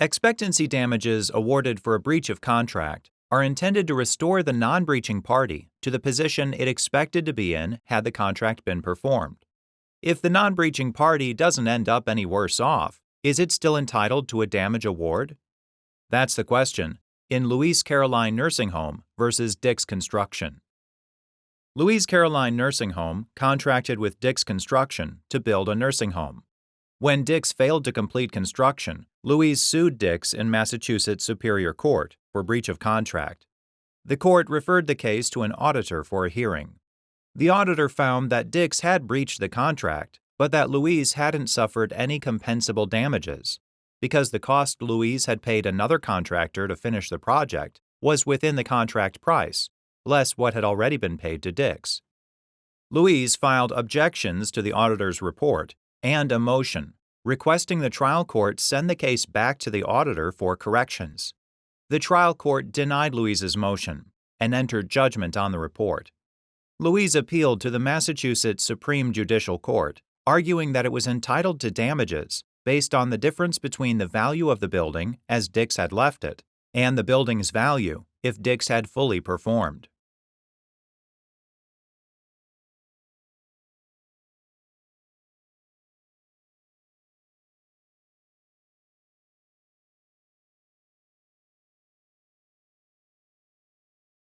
Expectancy damages awarded for a breach of contract are intended to restore the non-breaching party to the position it expected to be in had the contract been performed. If the non-breaching party doesn't end up any worse off, is it still entitled to a damage award? That's the question in Louise Caroline Nursing Home versus Dix Construction. Louise Caroline Nursing Home contracted with Dix Construction to build a nursing home. When Dix failed to complete construction, Louise sued Dix in Massachusetts Superior Court for breach of contract. The court referred the case to an auditor for a hearing. The auditor found that Dix had breached the contract, but that Louise hadn't suffered any compensable damages, because the cost Louise had paid another contractor to finish the project was within the contract price, less what had already been paid to Dix. Louise filed objections to the auditor's report and a motion, requesting the trial court send the case back to the auditor for corrections. The trial court denied Louise's motion and entered judgment on the report. Louise appealed to the Massachusetts Supreme Judicial Court, arguing that it was entitled to damages based on the difference between the value of the building as Dix had left it and the building's value if Dix had fully performed.